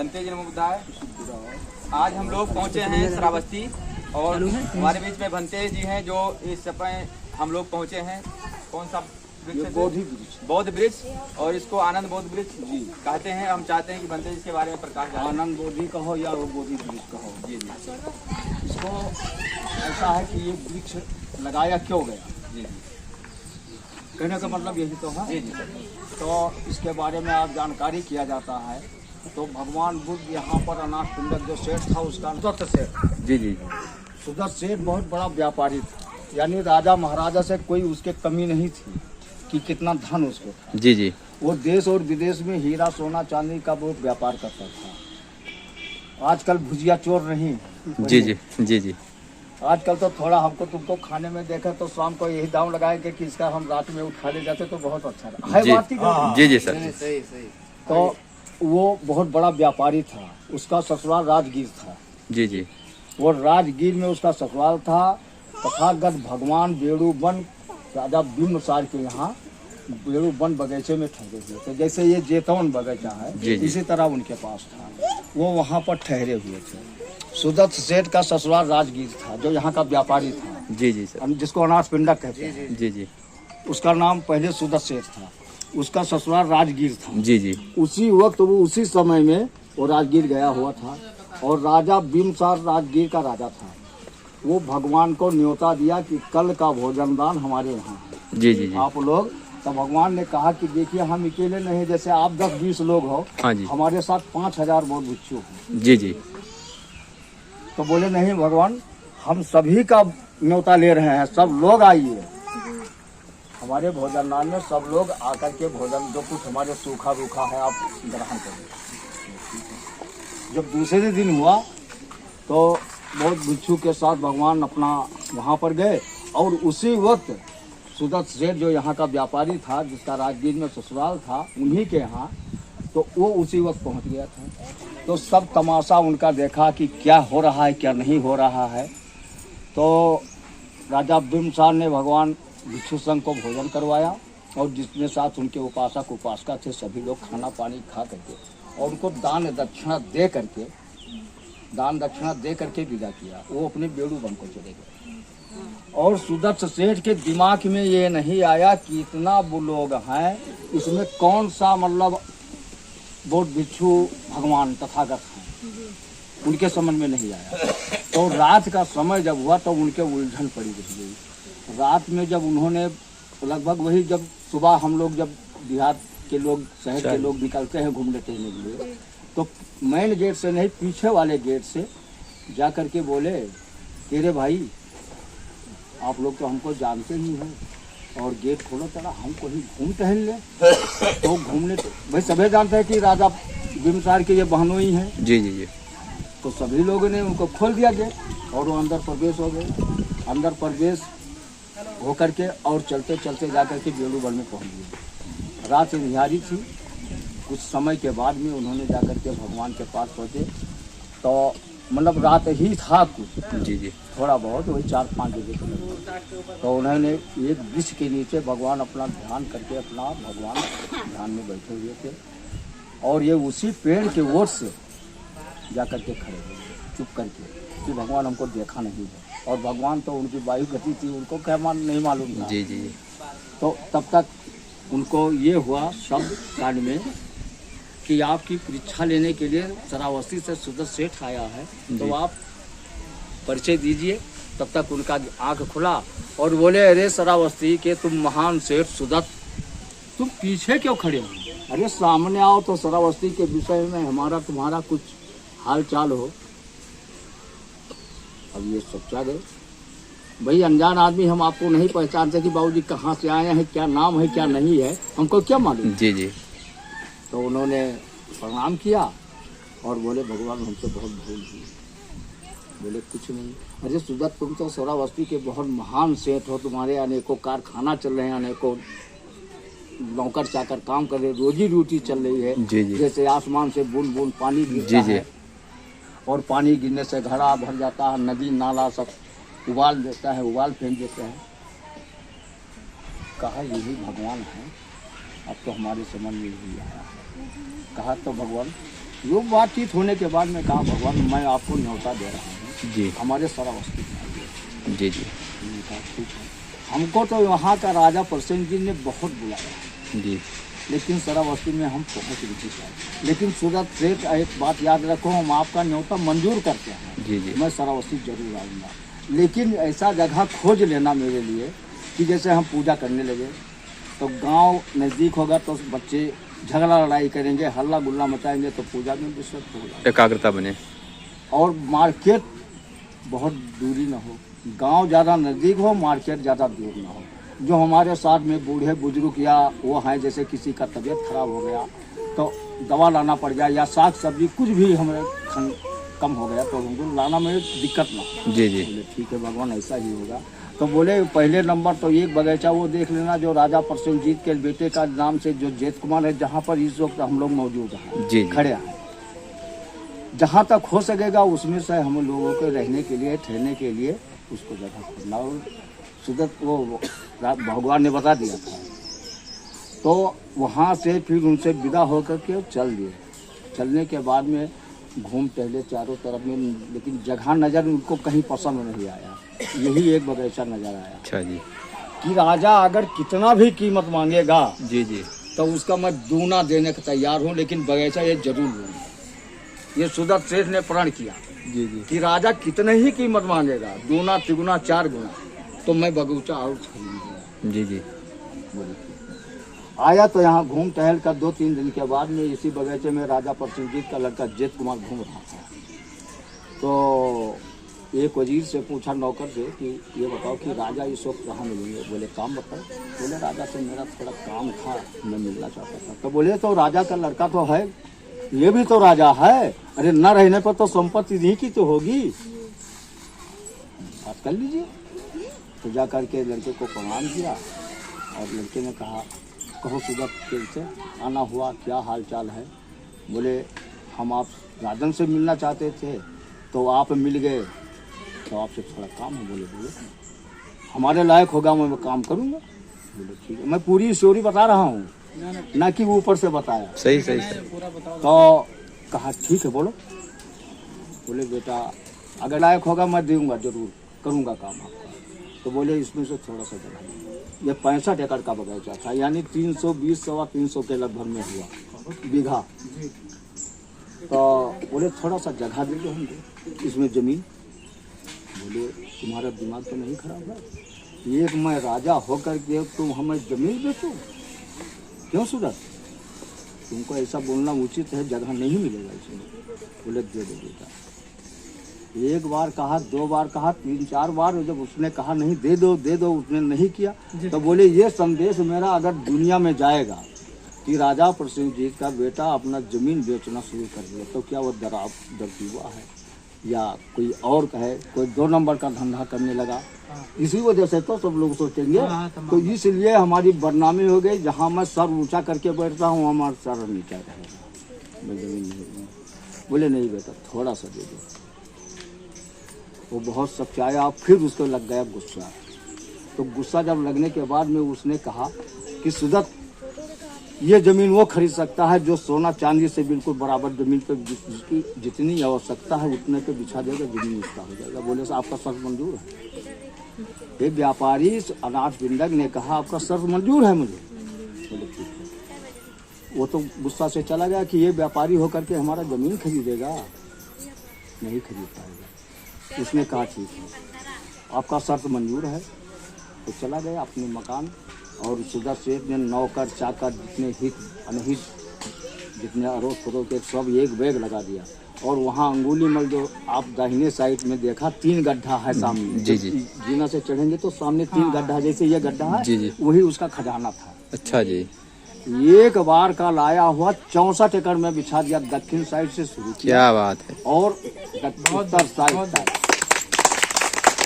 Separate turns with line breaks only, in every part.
बनते जी नमो बुद्धाय। आज हम लोग पहुंचे हैं श्रावस्ती और हमारे बीच में बनते जी हैं जो इस समय हम लोग पहुंचे हैं। कौन सा वृक्ष? बौद्ध वृक्ष, और इसको आनंद बौद्ध वृक्ष जी कहते हैं। हम चाहते हैं कि बनते इसके बारे में प्रकाश डालें।
आनंद बोधि कहो या वो बोधि वृक्ष कहो,
जी जी
इसको ऐसा है कि ये वृक्ष लगाया क्यों गया,
जी
कहने का मतलब यही तो है।
जी जी
तो इसके बारे में आप जानकारी किया जाता है। तो भगवान बुद्ध यहाँ पर अनाथ पिंडक जो सेठ था उसका सुदत्त सेठ,
जी जी
सुदत्त सेठ बहुत बड़ा व्यापारी था, यानी राजा महाराजा से कोई उसके कमी नहीं थी कि कितना धन उसको था।
जी जी
वो देश और विदेश में हीरा सोना चांदी का बहुत व्यापार करता था। आजकल भुजिया चोर नहीं,
जी जी जी जी
आजकल तो थोड़ा हमको तुमको खाने में देखा तो शाम को यही दाम लगाएंगे कि इसका हम रात में उठा ले जाते तो बहुत अच्छा रहा है।
जी
बात ही नहीं।
जी जी सर
सही। तो वो बहुत बड़ा व्यापारी था, उसका ससुराल राजगीर था।
जी जी
वो राजगीर में उसका ससुराल था। तथागत भगवान बेड़ूबन राजा बिम्बसार के यहाँ बेड़ूबन बगीचे में ठहरे हुए थे। जैसे ये जेतवन बगीचा है
जी जी।
इसी तरह उनके पास था। वो वहाँ पर ठहरे हुए थे। सुदत्त सेठ का ससुराल राजगीर था, जो यहाँ का व्यापारी था,
जी जी सर
जिसको अनाथ पिंडक कहते हैं।
जी जी
उसका नाम पहले सुदत्त सेठ था, उसका ससुराल राजगीर था।
जी जी
उसी वक्त वो उसी समय में वो राजगीर गया हुआ था और राजा बिम्बसार राजगीर का राजा था। वो भगवान को न्योता दिया कि कल का भोजन दान हमारे यहाँ है,
जी जी
आप लोग। तो भगवान ने कहा कि देखिए हम अकेले नहीं, जैसे आप 10-20 लोग हो,
हाँ जी
हमारे साथ 5000 बौद्ध भिक्षु हो।
जी जी
तो बोले नहीं भगवान, हम सभी का न्योता ले रहे हैं, सब लोग आइए हमारे भोजन दान में, सब लोग आकर के भोजन जो कुछ हमारे सूखा रूखा है आप ग्रहण करें। जब दूसरे दिन हुआ तो बहुत भिक्षु के साथ भगवान अपना वहाँ पर गए और उसी वक्त सुदत्त सेठ जो यहाँ का व्यापारी था, जिसका राजगीर में ससुराल था, उन्हीं के यहाँ, तो वो उसी वक्त पहुँच गया था। तो सब तमाशा उनका देखा कि क्या हो रहा है क्या नहीं हो रहा है। तो राजा बिम्बसार ने भगवान भिक्षु संघ को भोजन करवाया और जिसमें साथ उनके उपासक उपासिका थे सभी लोग खाना पानी खा करके और उनको दान दक्षिणा दे करके विदा किया। वो अपने बेड़ूबन को चले गए और सुदत्त सेठ के दिमाग में ये नहीं आया कि इतना वो लोग हैं, इसमें कौन सा मतलब बौद्ध भिक्षु भगवान तथागत हैं, उनके समझ में नहीं आया। तो रात का समय जब हुआ तो उनके उलझन पड़ी रह गई। रात में जब उन्होंने लगभग वही, जब सुबह हम लोग जब देहात के लोग शहर के लोग निकलते हैं घूमने टहलने के लिए, तो मेन गेट से नहीं पीछे वाले गेट से जा कर के बोले, तेरे भाई आप लोग तो हमको जानते ही हैं और गेट खोलो चला, हम कहीं घूम टहल ले। तो घूमने भाई सभी जानते हैं कि राजा बिम्बसार के ये बहनोई हैं।
जी जी जी
तो सभी लोगों ने उनको खोल दिया गेट और वो अंदर प्रवेश हो गए। अंदर प्रवेश होकर के और चलते चलते जा कर के बेड़ूबन में पहुंच गए। रात निहारी थी। कुछ समय के बाद में उन्होंने जा कर के भगवान के पास पहुँचे। तो मतलब रात ही था कुछ,
जी जी
थोड़ा बहुत वही 4-5 बजे के। तो उन्होंने एक वृक्ष के नीचे भगवान अपना ध्यान करके अपना भगवान ध्यान में बैठे हुए थे और ये उसी पेड़ के ओर से जा कर के खड़े हुए चुप करके कि भगवान हमको देखा नहीं है। और भगवान तो उनकी वायु गति थी, उनको क्या नहीं मालूम था।
जी जी
तो तब तक उनको ये हुआ शब्द कान में कि आपकी परीक्षा लेने के लिए श्रावस्ती से सुदत्त सेठ आया है, तो आप परिचय दीजिए। तब तक उनका आंख खुला और बोले, अरे श्रावस्ती के तुम महान सेठ सुदत्त, तुम पीछे क्यों खड़े हो? अरे सामने आओ तो श्रावस्ती के विषय में हमारा तुम्हारा कुछ हाल चाल हो। अब ये सोचा गए, भाई अनजान आदमी, हम आपको नहीं पहचानते कि बाबूजी कहाँ से आए हैं, क्या नाम है क्या नहीं है, हमको क्या मालूम।
जी जी
तो उन्होंने प्रणाम किया और बोले, भगवान हमसे बहुत भूल हुई। बोले कुछ नहीं। अरे सुदत्त, तुम तो श्रावस्ती के बहुत महान सेठ हो, तुम्हारे अनेकों कारखाना चल रहे हैं, अनेकों नौकर चाकर काम कर रहे, रोजी रोटी चल रही है।
जी जी
जैसे आसमान से बूंद बूंद पानी गिरता है और पानी गिरने से घड़ा भर जाता है, नदी नाला सब उबाल देता है, उबाल फेंक देते हैं। कहा यही भगवान है, अब तो हमारे समझ में ही आया है। कहा तो भगवान वो बातचीत होने के बाद में कहा भगवान मैं आपको न्योता दे रहा हूँ
जी
हमारे श्रावस्ती में आइए।
जी जी
मैंने कहा ठीक है। हमको तो वहाँ का राजा प्रसेन जी ने बहुत बुलाया,
जी
लेकिन श्रावस्ती में हम पहुँच नहीं पाए। लेकिन सूरत सेठ एक बात याद रखो, हम आपका न्योता मंजूर करते हैं,
जी जी
मैं श्रावस्ती जरूर आऊँगा, लेकिन ऐसा जगह खोज लेना मेरे लिए कि जैसे हम पूजा करने लगे तो गांव नज़दीक होगा तो बच्चे झगड़ा लड़ाई करेंगे, हल्ला गुल्ला मचाएंगे तो पूजा में डिस्टर्ब होगा।
एकाग्रता बने।
और मार्केट बहुत दूरी ना हो, गांव ज़्यादा नज़दीक हो, मार्केट ज़्यादा दूर ना हो। जो हमारे साथ में बूढ़े बुजुर्ग या वो हैं, जैसे किसी का तबीयत खराब हो गया तो दवा लाना पड़ जाए या साग सब्जी कुछ भी हमें कम हो गया तो हमको लाना में दिक्कत ना हो।
जी जी
बोले ठीक है भगवान ऐसा ही होगा। तो बोले पहले नंबर तो एक बगीचा वो देख लेना जो राजा प्रसेनजीत के बेटे का नाम से जो जेत कुमार है, जहाँ पर इस वक्त हम लोग मौजूद हैं,
जी
खड़े हैं, जहाँ तक हो सकेगा उसमें से हम लोगों के रहने के लिए ठहरने के लिए उसको जगह खोजना। और सुदत वो भगवान ने बता दिया था। तो वहाँ से फिर उनसे विदा होकर के चल दिए। चलने के बाद में घूम टहले चारों तरफ में, लेकिन जगह नज़र उनको कहीं पसंद नहीं आया। यही एक बगीचा नज़र आया।
अच्छा जी
कि राजा अगर कितना भी कीमत मांगेगा
जी जी
तो उसका मैं दूना देने को तैयार हूँ, लेकिन बगीचा ये जरूर लूँगा। ये सुदत सेठ ने प्रण किया
जी जी
कि राजा कितने ही कीमत मांगेगा, दूना तिगुना 4 गुना, तो मैं बगीचा और खरीदूंगा।
जी जी
बोले आया तो यहाँ घूम टहल कर 2-3 दिन के बाद में इसी बगीचे में राजा प्रसेनजीत का लड़का जेत कुमार घूम रहा था। तो एक वजीर से पूछा नौकर से कि ये बताओ कि राजा इस वक्त कहाँ मिलेंगे। बोले काम बताओ। बोले राजा से मेरा थोड़ा काम था, मैं मिलना चाहता था। तो बोले तो राजा का लड़का तो है, ये भी तो राजा है, अरे न रहने पर तो संपत्ति नहीं की तो होगी, बात कर लीजिए। तो जा करके लड़के को प्रणाम किया और लड़के ने कहा कहो सुदत कैसे आना हुआ, क्या हाल चाल है। बोले हम आप राजन से मिलना चाहते थे तो आप मिल गए, तो आपसे थोड़ा काम है। बोले हमारे लायक होगा मैं काम करूँगा। बोले ठीक है, मैं पूरी स्टोरी बता रहा हूँ, ना कि वो ऊपर से बताया।
सही सही सही
तो कहा ठीक है बोलो। बोले बेटा अगर लायक होगा मैं दूंगा, जरूर करूँगा काम आपका। तो बोले इसमें से थोड़ा सा जगह दीजिए। ये 65 एकड़ का बगीचा था, यानी 320 सवा 300 के लगभग में हुआ बीघा। तो बोले थोड़ा सा जगह दे दो हमको इसमें ज़मीन। बोले तुम्हारा दिमाग तो नहीं खराब है, एक मैं राजा होकर के तुम हमें ज़मीन बेचो, क्यों सुदत? तुमको ऐसा बोलना उचित है, जगह नहीं मिलेगा इसमें। बोले दे दो बेटा। एक बार कहा, 2 बार कहा, 3-4 बार, जब उसने कहा नहीं दे दो उसने नहीं किया। तो बोले ये संदेश मेरा अगर दुनिया में जाएगा कि राजा प्रसेनजीत का बेटा अपना जमीन बेचना शुरू कर दिया, तो क्या वो दरदीवा है या कोई और कहे कोई 2 नंबर का धंधा करने लगा, इसी वजह से तो सब लोग सोचेंगे। तो इसलिए हमारी बदनामी हो गई। जहाँ मैं सर ऊंचा करके बैठता हूँ हमारा सर नीचा रहेगा, मैं जमीन नहीं। बोले नहीं बेटा थोड़ा सा दे दो। वो बहुत सच्चाया, फिर उसको लग गया गुस्सा। तो गुस्सा जब लगने के बाद में उसने कहा कि सुदत ये ज़मीन वो खरीद सकता है जो सोना चांदी से बिल्कुल बराबर ज़मीन पर जिसकी जितनी आवश्यकता है उतने पे बिछा देगा, ज़मीन उसका हो जाएगा। बोले से आपका शर्त मंजूर है? एक व्यापारी अनाज पिंडक ने कहा आपका शर्त मंजूर है मुझे। बोले ठीक है। वो तो गुस्सा से चला गया कि ये व्यापारी होकर के हमारा ज़मीन खरीदेगा, नहीं खरीद पाएगा। उसने कहा ठीक है आपका शर्त मंजूर है। तो चला गया अपने मकान। और सुदत सेठ ने नौकर चाकर जितने हित अनहित जितने अड़ोस पड़ोस के सब एक बैग लगा दिया। और वहाँ अंगुली मल जो आप दाहिने साइड में देखा 3 गड्ढा है सामने,
जी जी
जीना से चढ़ेंगे तो सामने 3 गड्ढा, जैसे ये गड्ढा है
जी जी
वही उसका खजाना था।
अच्छा जी
एक बार का लाया हुआ 64 एकड़ में बिछा दिया, दक्षिण साइड से शुरू किया।
क्या बात है।
और उत्तर साइड तक।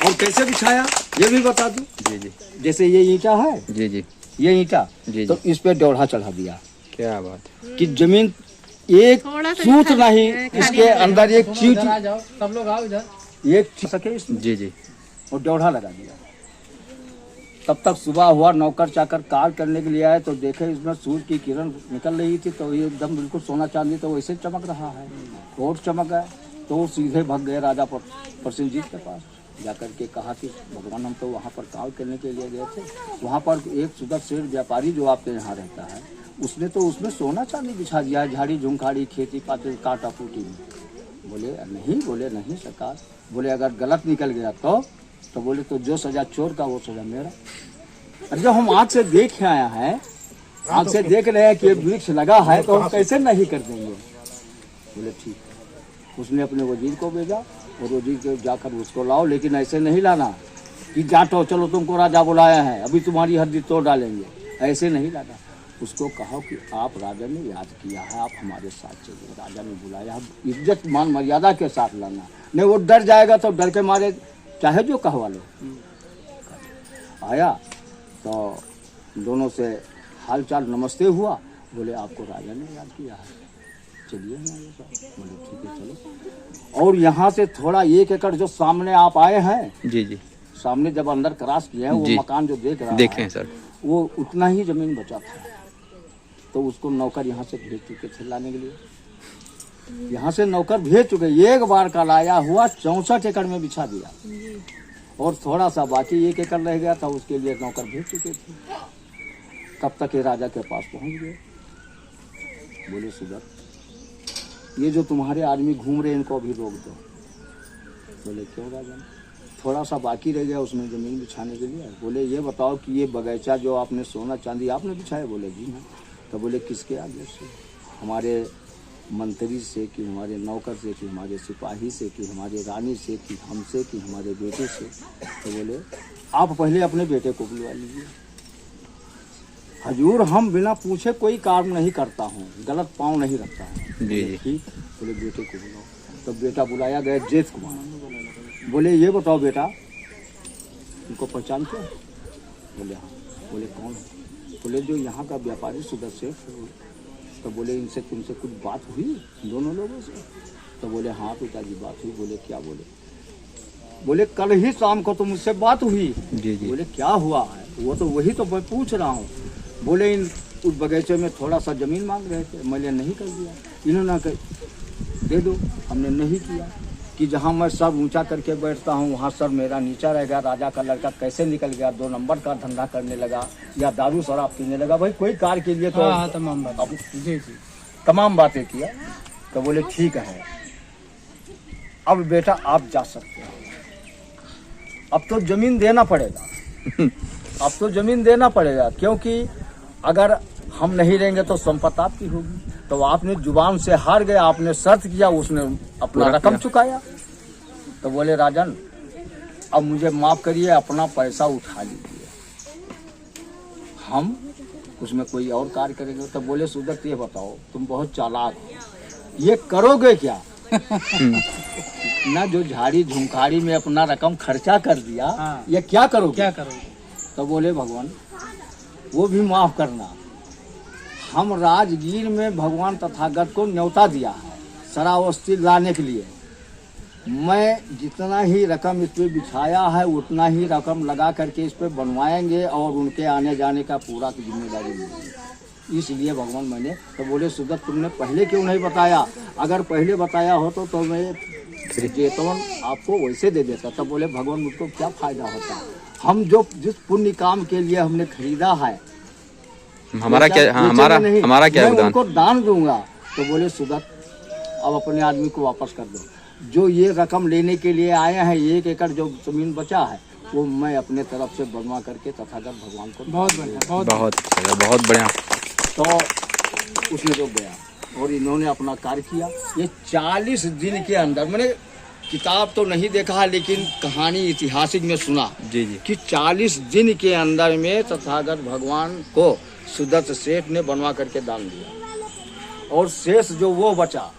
और कैसे बिछाया ये भी बता दूं।
जी जी
जैसे ये ईंटा है,
जी जी
ये ईंटा,
जी
तो इस पे डोढ़ा चढ़ा दिया।
क्या बात है
कि जमीन एक सूत नहीं, इसके अंदर एक चीट,
सब लोग आओ इधर,
एक सके इसमें।
जी जी
और डोढ़ा लगा दिया। तब तक सुबह हुआ, नौकर चाकर कार करने के लिए आए तो देखे इसमें सूर्य की किरण निकल रही थी, तो ये एकदम बिल्कुल सोना चांदी तो वैसे चमक रहा है, और चमक है। तो वो सीधे भाग गए राजा प्रसेनजीत के पास, जाकर के कहा कि भगवान हम तो वहाँ पर काम करने के लिए गए थे, वहाँ पर एक सुदर्शन सेठ व्यापारी जो आपके यहाँ रहता है, उसने तो उसमें सोना चांदी बिछा दिया है, झाड़ी झुंखाड़ी खेती पाती काटा पूटी में। बोले नहीं सरकार। बोले अगर गलत निकल गया तो बोले तो जो सजा चोर का वो सजा मेरा। अरे जब हम आँख से देख आया है, आँख से देख रहे हैं कि वृक्ष लगा है, तो हम कैसे नहीं कर देंगे। बोले ठीक है। उसने अपने वजीर को भेजा और वजीर को जाकर उसको लाओ, लेकिन ऐसे नहीं लाना कि जाटो चलो तुमको राजा बुलाया है, अभी तुम्हारी हड्डी तोड़ डालेंगे, ऐसे नहीं लाना। उसको कहो कि आप राजा ने याद किया है, आप हमारे साथ चलिए, राजा ने बुलाया, इज्जत मान मर्यादा के साथ लाना। नहीं वो डर जाएगा तो डर के मारे चाहे जो कहवा लो। आया तो दोनों से हाल चाल नमस्ते हुआ। बोले आपको राजा ने याद किया है, चलिए हमारे साथ। बोले ठीक है चलो। और यहाँ से थोड़ा 1 एकड़ जो सामने आप आए हैं, जी सामने जब अंदर क्रॉस किए हैं, वो मकान जो देखे हैं सर, वो उतना ही जमीन बचा था। तो उसको नौकर यहाँ से भेज चुके थे लाने के लिए, यहाँ से नौकर भेज चुके। एक बार का लाया हुआ 64 एकड़ में बिछा दिया, और थोड़ा सा बाकी 1 एकड़ रह गया था, उसके लिए नौकर भेज चुके थे। तब तक ये राजा के पास पहुंच गए। बोले सुदर्शन, ये जो तुम्हारे आदमी घूम रहे हैं इनको अभी रोक दो। बोले क्यों राजन? थोड़ा सा बाकी रह गया उसमें जमीन बिछाने के लिए। बोले ये बताओ कि ये बगीचा जो आपने सोना चांदी आपने बिछाया? बोले जी हाँ। तो बोले किसके आगे से? हमारे मंत्री से, कि हमारे नौकर से, कि हमारे सिपाही से, कि हमारे रानी से, कि हमसे, कि हमारे बेटे से? तो बोले आप पहले अपने बेटे को बुलवा लीजिए। हजूर हम बिना पूछे कोई काम नहीं करता हूँ, गलत पाँव नहीं रखता हूँ। ठीक। बोले बेटे को बुलाओ। तो बेटा बुलाया गया, जेठ कुमार। बोले ये बताओ बेटा, इनको पहचानते हो? बोले हाँ। बोले कौन है? बोले जो यहाँ का व्यापारी सुदर्शन है। तो बोले इनसे तुमसे कुछ बात हुई दोनों लोगों से? तो बोले हाँ पिताजी बात हुई। बोले क्या? बोले कल ही शाम को तो मुझसे बात हुई। जी। बोले क्या हुआ है? वो तो वही तो मैं पूछ रहा हूँ। बोले इन उस बगीचे में थोड़ा सा जमीन मांग रहे थे, मैंने नहीं कर दिया। इन्होंने दे दो, हमने नहीं किया। कि जहाँ मैं सब ऊंचा करके बैठता हूँ वहाँ सर मेरा नीचा रहेगा। राजा का लड़का कैसे निकल गया, 2 नंबर का धंधा करने लगा या दारू शराब पीने लगा। भाई कोई कार्य के लिए तो तमाम बातें किया। तो बोले ठीक है, अब बेटा आप जा सकते हो। अब तो जमीन देना पड़ेगा। अब तो जमीन देना पड़ेगा, क्योंकि अगर हम नहीं रहेंगे तो संपत्ति आपकी होगी। तो आपने जुबान से हार गया, आपने शर्त किया, उसने अपना रकम चुकाया। तो बोले राजन अब मुझे माफ करिए, अपना पैसा उठा लीजिए, हम उसमें कोई और कार्य करेंगे। तो बोले सुदर्शन ये बताओ, तुम बहुत चालाक हो, ये करोगे क्या? ना जो झाड़ी झुंखाड़ी में अपना रकम खर्चा कर दिया, हाँ। ये क्या करोगे? तो बोले भगवान वो भी माफ करना, हम राजगीर में भगवान तथागत को न्योता दिया है शरावस्ती लाने के लिए। मैं जितना ही रकम इस पे बिछाया है उतना ही रकम लगा करके इस पे बनवाएंगे और उनके आने जाने का पूरा जिम्मेदारी लेंगे। इसलिए भगवान मैंने। तो बोले सुदर्शन तुमने पहले क्यों नहीं बताया? अगर पहले बताया हो तो मैं जेतवन आपको वैसे दे देता। तब बोले भगवान मुझको क्या फायदा होता, हम जो जिस पुण्य काम के लिए हमने खरीदा है हमारा क्या योगदान, उनको दान दूंगा। तो बोले सुदर्शन अब अपने आदमी को वापस कर दो। जो ये रकम लेने के लिए आए हैं, 1 एकड़ जो जमीन बचा है वो मैं अपने तरफ से बनवा करके तथागत भगवान को। बहुत बढ़िया। तो उसने तो गया और इन्होंने अपना कार्य किया। ये 40 दिन के अंदर, मैंने किताब तो नहीं देखा लेकिन कहानी ऐतिहासिक में सुना जी कि 40 दिन के अंदर में तथागत भगवान को सुदर्शन सेठ ने बनवा करके दान दिया। और शेष जो वो बचा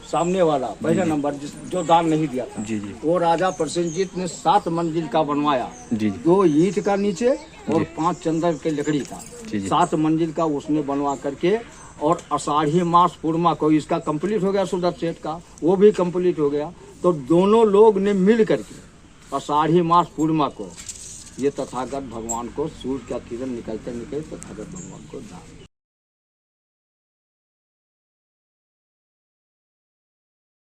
सामने वाला पहला नंबर जो दान नहीं दिया था जी, वो राजा प्रसेनजीत ने 7 मंजिल का बनवाया जी, 2 ईंट का नीचे और 5 चंदन के लकड़ी का 7 मंजिल का उसने बनवा करके। और आषाढ़ी मास पूर्णिमा को इसका कंप्लीट हो गया, सुदर्शन सेठ का वो भी कंप्लीट हो गया। तो दोनों लोग ने मिल करके आषाढ़ी मास पूर्णिमा को ये तथागत भगवान को सूर्य का किरण निकलते निकलते तथागत भगवान को दान